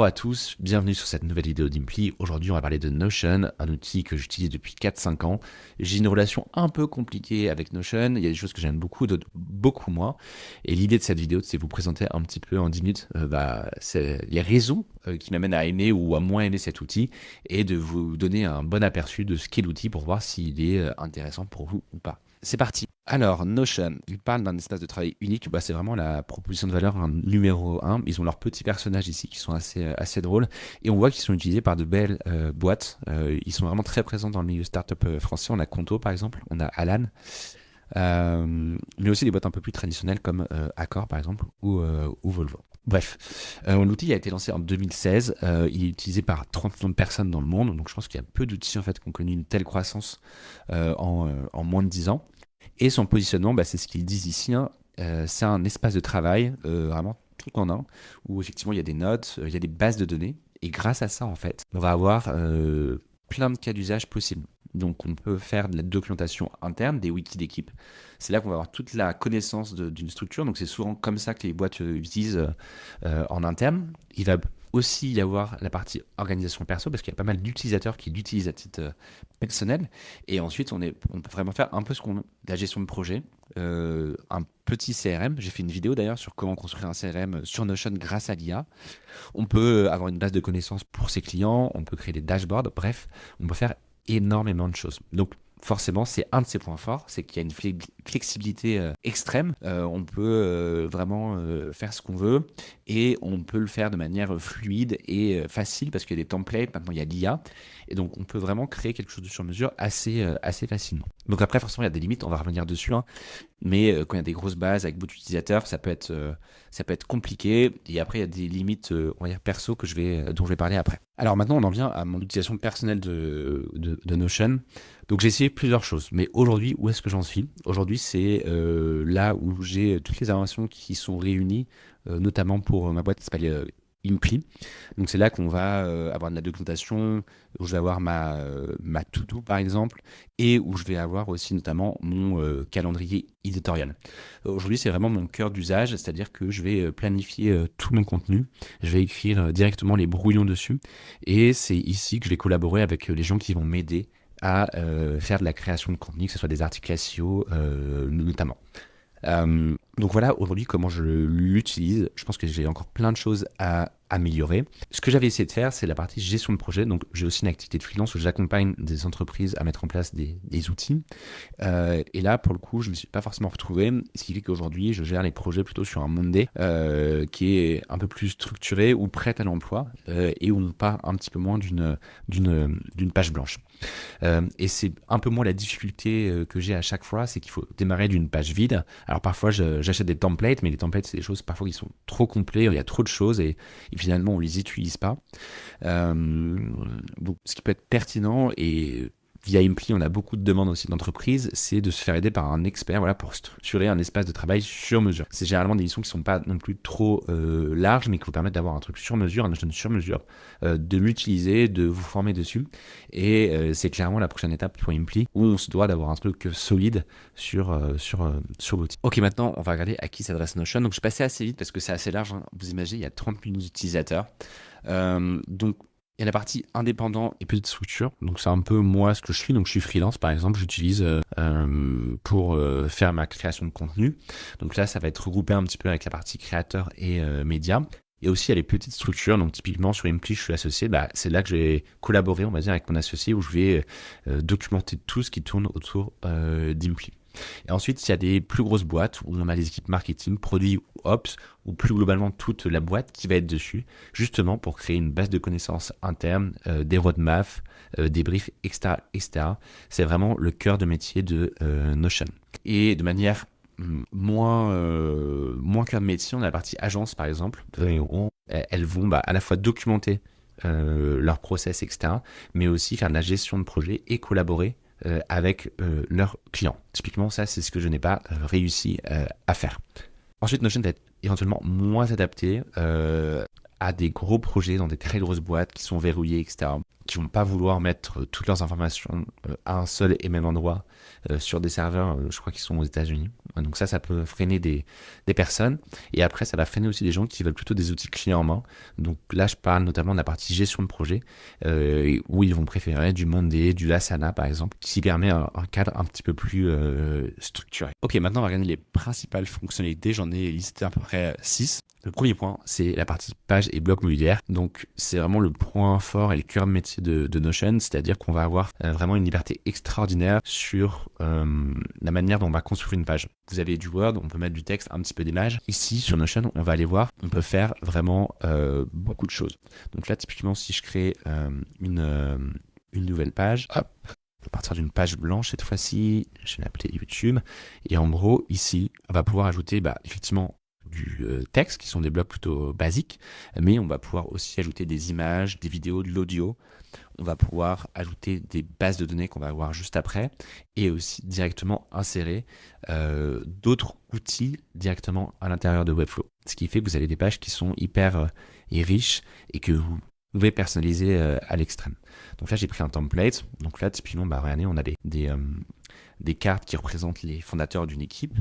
Bonjour à tous, bienvenue sur cette nouvelle vidéo d'Impli. Aujourd'hui on va parler de Notion, un outil que j'utilise depuis 4-5 ans. J'ai une relation un peu compliquée avec Notion, il y a des choses que j'aime beaucoup, d'autres beaucoup moins. Et l'idée de cette vidéo, c'est vous présenter un petit peu en 10 minutes c'est les raisons qui m'amènent à aimer ou à moins aimer cet outil et de vous donner un bon aperçu de ce qu'est l'outil pour voir s'il est intéressant pour vous ou pas. C'est parti. Alors, Notion, il parle d'un espace de travail unique. C'est vraiment la proposition de valeur numéro 1. Ils ont leurs petits personnages ici qui sont assez drôles. Et on voit qu'ils sont utilisés par de belles boîtes. Ils sont vraiment très présents dans le milieu startup français. On a Conto, par exemple. On a Alan. Mais aussi des boîtes un peu plus traditionnelles comme Accor, par exemple, ou Volvo. Bref, l'outil a été lancé en 2016. Il est utilisé par 30 millions de personnes dans le monde. Donc, je pense qu'il y a peu d'outils en fait, qui ont connu une telle croissance en moins de 10 ans. Et son positionnement, c'est ce qu'ils disent ici, hein. C'est un espace de travail, vraiment tout en un, où effectivement il y a des notes, il y a des bases de données. Et grâce à ça, en fait, on va avoir plein de cas d'usage possibles. Donc on peut faire de la documentation interne, des wikis d'équipe. C'est là qu'on va avoir toute la connaissance d'une structure. Donc c'est souvent comme ça que les boîtes utilisent en interne. Il va aussi y avoir la partie organisation perso, parce qu'il y a pas mal d'utilisateurs qui l'utilisent à titre personnel. Et ensuite, on peut vraiment faire un peu la gestion de projet, un petit CRM. J'ai fait une vidéo d'ailleurs sur comment construire un CRM sur Notion grâce à l'IA. On peut avoir une base de connaissances pour ses clients, on peut créer des dashboards, bref, on peut faire énormément de choses. Donc forcément, c'est un de ses points forts, c'est qu'il y a une flexibilité extrême. On peut vraiment faire ce qu'on veut et on peut le faire de manière fluide et facile parce qu'il y a des templates, maintenant il y a l'IA et donc on peut vraiment créer quelque chose de sur mesure assez facilement. Donc après, forcément, il y a des limites, on va revenir dessus, hein. Mais quand il y a des grosses bases avec beaucoup d'utilisateurs, ça peut être compliqué. Et après, il y a des limites, on va dire perso dont je vais parler après. Alors maintenant, on en vient à mon utilisation personnelle de Notion. Donc j'ai essayé plusieurs choses. Mais aujourd'hui, où est-ce que j'en suis? Aujourd'hui, c'est là où j'ai toutes les informations qui sont réunies, notamment pour ma boîte qui s'appelle Impli. Donc c'est là qu'on va avoir de la documentation, où je vais avoir ma to-do par exemple, et où je vais avoir aussi notamment mon calendrier éditorial. Aujourd'hui c'est vraiment mon cœur d'usage, c'est-à-dire que je vais planifier tout mon contenu, je vais écrire directement les brouillons dessus, et c'est ici que je vais collaborer avec les gens qui vont m'aider à faire de la création de contenu, que ce soit des articles SEO notamment. Donc voilà aujourd'hui comment je l'utilise. Je pense que j'ai encore plein de choses à améliorer. Ce que j'avais essayé de faire, c'est la partie gestion de projet. Donc j'ai aussi une activité de freelance où j'accompagne des entreprises à mettre en place des outils. Et là, pour le coup, je ne me suis pas forcément retrouvé. Ce qui fait qu'aujourd'hui, je gère les projets plutôt sur un Monday qui est un peu plus structuré ou prêt à l'emploi et où on part un petit peu moins d'une page blanche. Et c'est un peu moins la difficulté que j'ai à chaque fois, c'est qu'il faut démarrer d'une page vide. Alors parfois j'achète des templates, mais les templates c'est des choses parfois qui sont trop complets, il y a trop de choses et finalement on les utilise pas. Donc ce qui peut être pertinent et via Impli, on a beaucoup de demandes aussi d'entreprises, c'est de se faire aider par un expert pour structurer un espace de travail sur mesure. C'est généralement des missions qui ne sont pas non plus trop larges, mais qui vous permettent d'avoir un truc sur mesure, un Notion sur mesure, de l'utiliser, de vous former dessus. Et c'est clairement la prochaine étape pour Impli, où on se doit d'avoir un truc solide sur l'outil. Ok, maintenant, on va regarder à qui s'adresse Notion. Donc je vais passer assez vite parce que c'est assez large, hein. Vous imaginez, il y a 30 millions d'utilisateurs. Donc il y a la partie indépendant et petite structure. Donc c'est un peu moi ce que je suis. Donc je suis freelance par exemple. J'utilise pour faire ma création de contenu. Donc là ça va être regroupé un petit peu avec la partie créateur et média. Et aussi il y a les petites structures. Donc typiquement sur Impli je suis associé. C'est là que je vais collaborer on va dire avec mon associé où je vais documenter tout ce qui tourne autour d'Impli. Et ensuite, il y a des plus grosses boîtes où on a des équipes marketing, produits ou ops, ou plus globalement toute la boîte qui va être dessus, justement pour créer une base de connaissances interne, des roadmaps, des briefs, etc., etc. C'est vraiment le cœur de métier de Notion. Et de manière moins cœur de métier, on a la partie agence par exemple, où elles vont à la fois documenter leur process, etc., mais aussi faire de la gestion de projet et collaborer avec leurs clients. Typiquement, ça, c'est ce que je n'ai pas réussi à faire. Ensuite, Notion va être éventuellement moins adapté à des gros projets dans des très grosses boîtes qui sont verrouillées, etc., qui vont pas vouloir mettre toutes leurs informations à un seul et même endroit sur des serveurs, je crois qu'ils sont aux États-Unis. Donc ça peut freiner des personnes. Et après, ça va freiner aussi des gens qui veulent plutôt des outils clés en main. Donc là, je parle notamment de la partie gestion de projet, où ils vont préférer du Monday, du Asana par exemple, qui permet un cadre un petit peu plus structuré. Ok, maintenant on va regarder les principales fonctionnalités. J'en ai listé à peu près 6. Le premier point, c'est la partie page et bloc modulaire. Donc, c'est vraiment le point fort et le cœur de métier de Notion, c'est-à-dire qu'on va avoir vraiment une liberté extraordinaire sur la manière dont on va construire une page. Vous avez du Word, on peut mettre du texte, un petit peu d'image. Ici, sur Notion, on va aller voir, on peut faire vraiment beaucoup de choses. Donc là, typiquement, si je crée une nouvelle page, hop, à partir d'une page blanche, cette fois-ci, je vais l'appeler YouTube. Et en gros, ici, on va pouvoir ajouter, effectivement, du texte, qui sont des blocs plutôt basiques, mais on va pouvoir aussi ajouter des images, des vidéos, de l'audio. On va pouvoir ajouter des bases de données qu'on va voir juste après, et aussi directement insérer d'autres outils directement à l'intérieur de Webflow. Ce qui fait que vous avez des pages qui sont hyper riches et que vous pouvez personnaliser à l'extrême. Donc là, j'ai pris un template. Donc là, typiquement, regardez, on a des cartes qui représentent les fondateurs d'une équipe.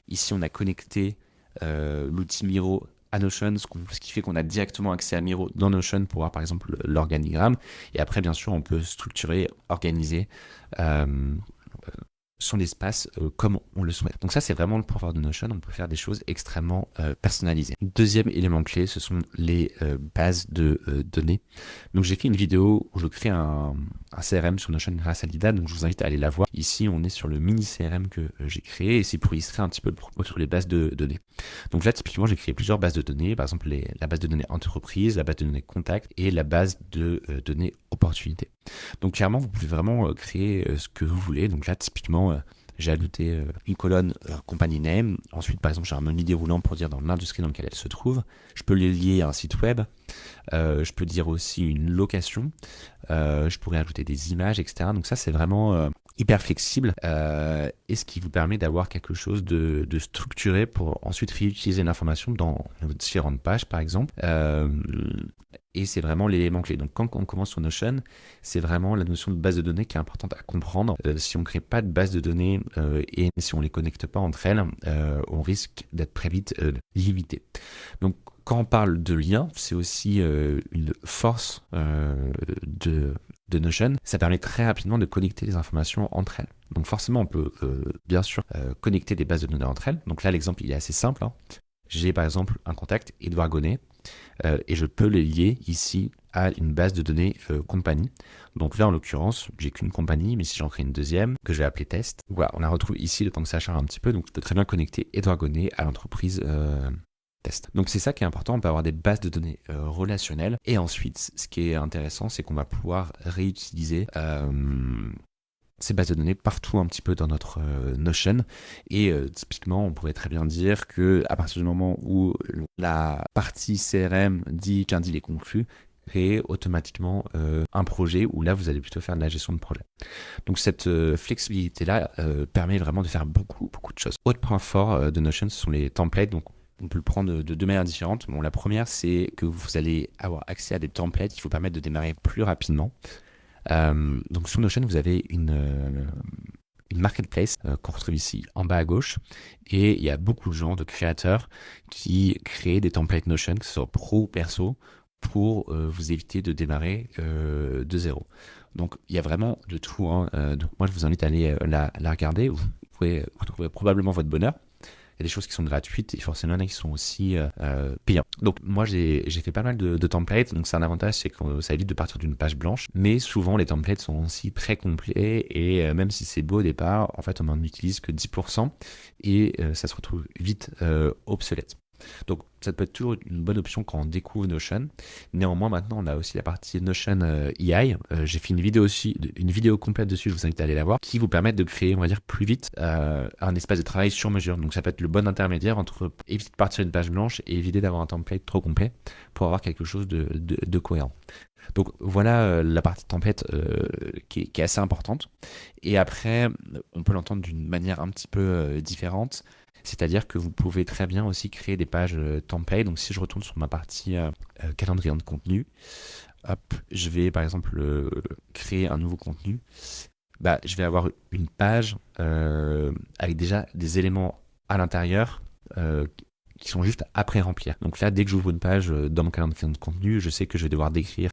Ici, on a connecté l'outil Miro à Notion, ce qui fait qu'on a directement accès à Miro dans Notion pour voir par exemple l'organigramme. Et après, bien sûr, on peut structurer, organiser son espace comme on le souhaite. Donc ça, c'est vraiment le pouvoir de Notion. On peut faire des choses extrêmement personnalisées. Deuxième élément clé, ce sont les bases de données. Donc j'ai fait une vidéo où je crée un CRM sur Notion grâce à Lida, donc je vous invite à aller la voir. Ici, on est sur le mini CRM que j'ai créé, et c'est pour illustrer un petit peu le propos sur les bases de données. Donc là, typiquement, j'ai créé plusieurs bases de données, par exemple la base de données entreprise, la base de données contact et la base de données opportunités. Donc clairement, vous pouvez vraiment créer ce que vous voulez. Donc là, typiquement, j'ai ajouté une colonne company name. Ensuite, par exemple, j'ai un menu déroulant pour dire dans l'industrie dans laquelle elle se trouve. Je peux les lier à un site web. Je peux dire aussi une location. Je pourrais ajouter des images, etc. Donc ça, c'est vraiment hyper flexible, et ce qui vous permet d'avoir quelque chose de structuré pour ensuite réutiliser l'information dans différentes pages, par exemple. Et c'est vraiment l'élément clé. Donc quand on commence sur Notion, c'est vraiment la notion de base de données qui est importante à comprendre. Si on ne crée pas de base de données et si on ne les connecte pas entre elles, on risque d'être très vite limité. Donc quand on parle de lien, c'est aussi une force de Notion. Ça permet très rapidement de connecter les informations entre elles. Donc forcément, on peut bien sûr connecter des bases de données entre elles. Donc là, l'exemple, il est assez simple. J'ai par exemple un contact, Edouard Gonnet, et je peux le lier ici à une base de données compagnie. Donc là, en l'occurrence, j'ai qu'une compagnie, mais si j'en crée une deuxième, que je vais appeler test, voilà, on la retrouve ici le temps que ça charge un petit peu. Donc je peux très bien connecter Edouard Gonnet à l'entreprise test. Donc c'est ça qui est important, on peut avoir des bases de données relationnelles. Et ensuite, ce qui est intéressant, c'est qu'on va pouvoir réutiliser ces bases de données partout un petit peu dans notre Notion. Et typiquement, on pourrait très bien dire que à partir du moment où la partie CRM dit qu'un deal est conclu, créer automatiquement un projet où là, vous allez plutôt faire de la gestion de projet. Donc cette flexibilité-là permet vraiment de faire beaucoup de choses. Autre point fort de Notion, ce sont les templates. Donc on peut le prendre de deux manières différentes. Bon, la première, c'est que vous allez avoir accès à des templates qui vous permettent de démarrer plus rapidement. Donc sur Notion, vous avez une marketplace qu'on retrouve ici en bas à gauche, et il y a beaucoup de gens, de créateurs qui créent des templates Notion, que ce soit pro ou perso, pour vous éviter de démarrer de zéro. Donc il y a vraiment de tout. Donc moi je vous invite à aller la regarder. Vous pouvez retrouver probablement votre bonheur. Il y a des choses qui sont gratuites et forcément il y en a qui sont aussi payantes. Donc moi j'ai fait pas mal de templates, donc c'est un avantage, c'est que ça évite de partir d'une page blanche, mais souvent les templates sont aussi très complets et même si c'est beau au départ, en fait on n'en utilise que 10% et ça se retrouve vite obsolète. Donc ça peut être toujours une bonne option quand on découvre Notion. Néanmoins, maintenant on a aussi la partie Notion AI. J'ai fait une vidéo complète dessus, je vous invite à aller la voir, qui vous permet de créer, on va dire, plus vite un espace de travail sur mesure. Donc ça peut être le bon intermédiaire entre éviter de partir d'une page blanche et éviter d'avoir un template trop complet pour avoir quelque chose de cohérent. Donc voilà la partie template qui est assez importante. Et après, on peut l'entendre d'une manière un petit peu différente. C'est-à-dire que vous pouvez très bien aussi créer des pages template. Donc si je retourne sur ma partie calendrier de contenu, hop, je vais par exemple créer un nouveau contenu. Bah, je vais avoir une page avec déjà des éléments à l'intérieur qui sont juste à pré-remplir. Donc là, dès que j'ouvre une page dans mon calendrier de contenu, je sais que je vais devoir décrire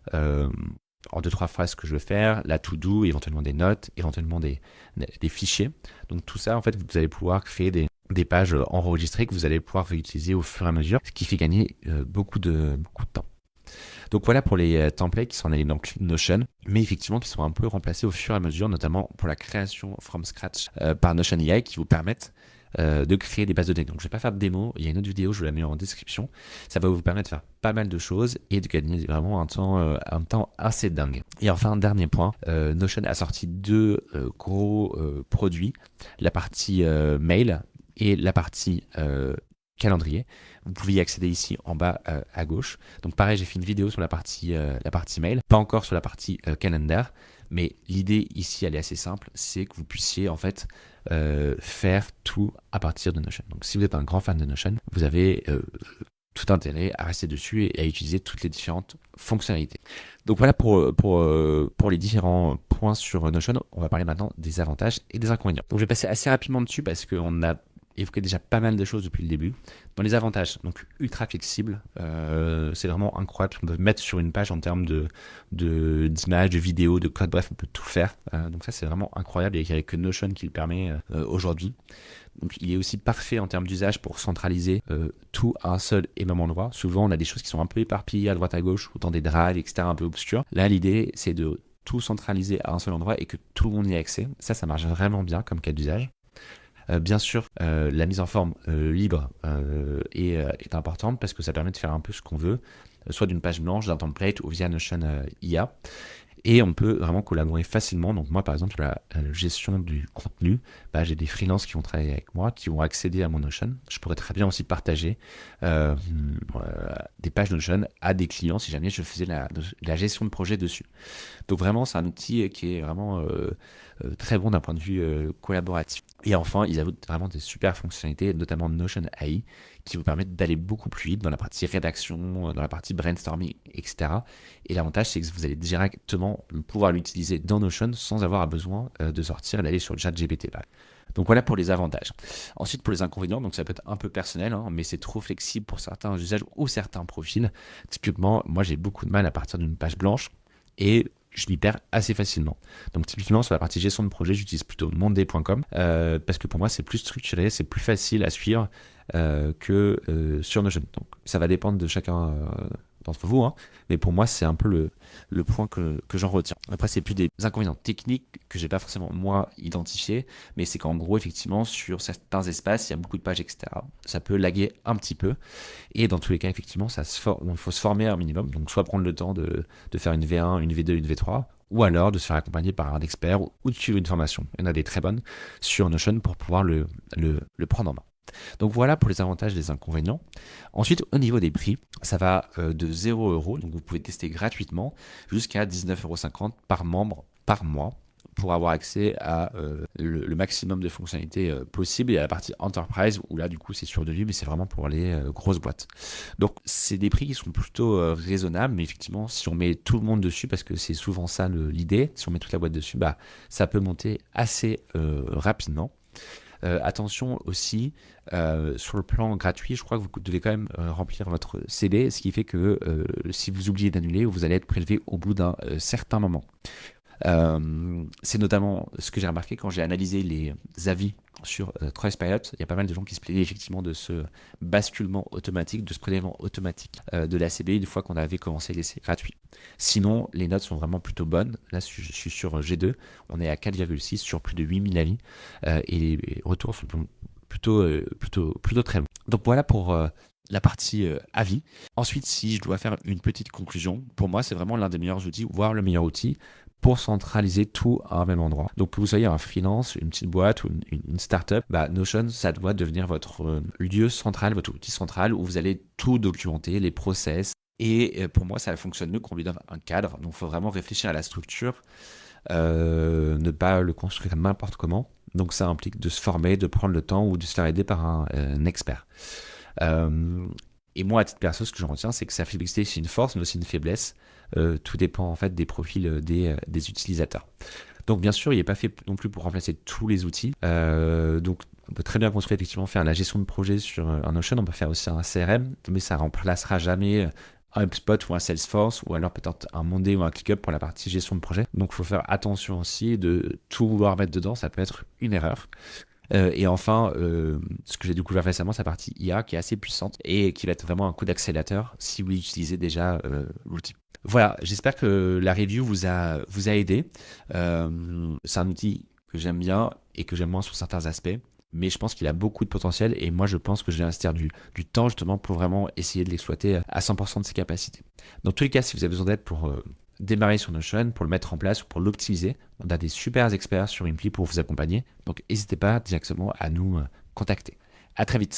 en 2-3 phrases ce que je veux faire, la to-do, éventuellement des notes, éventuellement des fichiers. Donc tout ça, en fait, vous allez pouvoir créer des pages enregistrées que vous allez pouvoir réutiliser au fur et à mesure, ce qui fait gagner beaucoup de temps. Donc voilà pour les templates qui sont allés dans Notion, mais effectivement qui sont un peu remplacés au fur et à mesure, notamment pour la création from scratch par Notion AI qui vous permettent de créer des bases de données. Donc je vais pas faire de démo, il y a une autre vidéo, je vous la mets en description. Ça va vous permettre de faire pas mal de choses et de gagner vraiment un temps assez dingue. Et enfin, un dernier point, Notion a sorti deux gros produits, la partie mail et la partie calendrier. Vous pouvez y accéder ici en bas à gauche. Donc pareil, j'ai fait une vidéo sur la partie mail, pas encore sur la partie calendar, mais l'idée ici, elle est assez simple, c'est que vous puissiez en fait faire tout à partir de Notion. Donc si vous êtes un grand fan de Notion, vous avez tout intérêt à rester dessus et à utiliser toutes les différentes fonctionnalités. Donc voilà pour les différents points sur Notion. On va parler maintenant des avantages et des inconvénients. Donc je vais passer assez rapidement dessus parce qu'on a évoqué déjà pas mal de choses depuis le début. Dans les avantages, donc ultra flexible, c'est vraiment incroyable. On peut mettre sur une page en termes d'images, de vidéos, de code, bref, on peut tout faire. Donc ça, c'est vraiment incroyable et il n'y a que Notion qui le permet aujourd'hui. Donc il est aussi parfait en termes d'usage pour centraliser tout à un seul et même endroit. Souvent, on a des choses qui sont un peu éparpillées à droite à gauche ou dans des drives, etc., un peu obscurs. Là, l'idée, c'est de tout centraliser à un seul endroit et que tout le monde y ait accès. Ça marche vraiment bien comme cas d'usage. Bien sûr, la mise en forme libre est importante parce que ça permet de faire un peu ce qu'on veut, soit d'une page blanche, d'un template ou via Notion IA. Et on peut vraiment collaborer facilement. Donc moi, par exemple, la gestion du contenu, j'ai des freelances qui vont travailler avec moi, qui vont accéder à mon Notion. Je pourrais très bien aussi partager des pages Notion à des clients si jamais je faisais la gestion de projet dessus. Donc vraiment, c'est un outil qui est vraiment très bon d'un point de vue collaboratif. Et enfin, ils ajoutent vraiment des super fonctionnalités, notamment Notion AI, qui vous permettent d'aller beaucoup plus vite dans la partie rédaction, dans la partie brainstorming, etc. Et l'avantage, c'est que vous allez directement pouvoir l'utiliser dans Notion sans avoir besoin de sortir et d'aller sur le chat GPT. Donc voilà pour les avantages. Ensuite, pour les inconvénients, donc ça peut être un peu personnel, mais c'est trop flexible pour certains usages ou certains profils. Typiquement, moi j'ai beaucoup de mal à partir d'une page blanche et je m'y perds assez facilement. Donc typiquement sur la partie gestion de projet, j'utilise plutôt monday.com parce que pour moi c'est plus structuré, c'est plus facile à suivre que sur Notion. Donc ça va dépendre de chacun d'entre vous, mais pour moi c'est un peu le point que j'en retiens. Après c'est plus des inconvénients techniques que j'ai pas forcément moi identifiés, mais c'est qu'en gros effectivement sur certains espaces il y a beaucoup de pages, etc. Ça peut laguer un petit peu et dans tous les cas effectivement il faut se former un minimum, donc soit prendre le temps de faire une V1, une V2, une V3, ou alors de se faire accompagner par un expert ou de suivre une formation. Il y en a des très bonnes sur Notion pour pouvoir le prendre en main. Donc voilà pour les avantages et les inconvénients. Ensuite, au niveau des prix, ça va de 0€, donc vous pouvez tester gratuitement, jusqu'à 19,50€ par membre par mois pour avoir accès à le maximum de fonctionnalités possibles et à la partie Enterprise où là du coup c'est sur de lui mais c'est vraiment pour les grosses boîtes. Donc c'est des prix qui sont plutôt raisonnables, mais effectivement si on met tout le monde dessus, parce que c'est souvent ça l'idée, si on met toute la boîte dessus, ça peut monter assez rapidement. Attention aussi, sur le plan gratuit, je crois que vous devez quand même remplir votre CD, ce qui fait que si vous oubliez d'annuler, vous allez être prélevé au bout d'un certain moment. C'est notamment ce que j'ai remarqué quand j'ai analysé les avis sur Trustpilot. Il y a pas mal de gens qui se plaignaient effectivement de ce basculement automatique, de ce prélèvement automatique de la CB une fois qu'on avait commencé l'essai gratuit. Sinon, les notes sont vraiment plutôt bonnes. Là, je suis sur G2, on est à 4,6 sur plus de 8000 avis et les retours sont plutôt très bons. Donc voilà pour la partie avis. Ensuite, si je dois faire une petite conclusion, pour moi, c'est vraiment l'un des meilleurs outils, voire le meilleur outil pour centraliser tout à un même endroit. Donc que vous soyez un freelance, une petite boîte ou une startup, Notion, ça doit devenir votre lieu central, votre outil central où vous allez tout documenter, les process, Et pour moi, ça fonctionne mieux qu'on lui donne un cadre. Donc, il faut vraiment réfléchir à la structure, ne pas le construire n'importe comment. Donc, ça implique de se former, de prendre le temps ou de se faire aider par un expert. Euh, et moi, à titre perso, ce que j'en retiens, c'est que sa flexibilité, c'est une force, mais aussi une faiblesse. Tout dépend en fait des profils des utilisateurs. Donc bien sûr, il n'est pas fait non plus pour remplacer tous les outils. Donc on peut très bien construire effectivement faire la gestion de projet sur un Notion, on peut faire aussi un CRM, mais ça remplacera jamais un HubSpot ou un Salesforce, ou alors peut-être un Monday ou un ClickUp pour la partie gestion de projet. Donc il faut faire attention aussi de tout vouloir mettre dedans, ça peut être une erreur. Et enfin, ce que j'ai découvert récemment, c'est la partie IA qui est assez puissante et qui va être vraiment un coup d'accélérateur si vous utilisez déjà l'outil. Voilà, j'espère que la review vous a aidé. C'est un outil que j'aime bien et que j'aime moins sur certains aspects, mais je pense qu'il a beaucoup de potentiel et moi je pense que je vais investir du temps justement pour vraiment essayer de l'exploiter à 100% de ses capacités. Dans tous les cas, si vous avez besoin d'aide pour démarrer sur Notion, pour le mettre en place ou pour l'optimiser, on a des super experts sur Impli pour vous accompagner, donc n'hésitez pas directement à nous contacter. À très vite.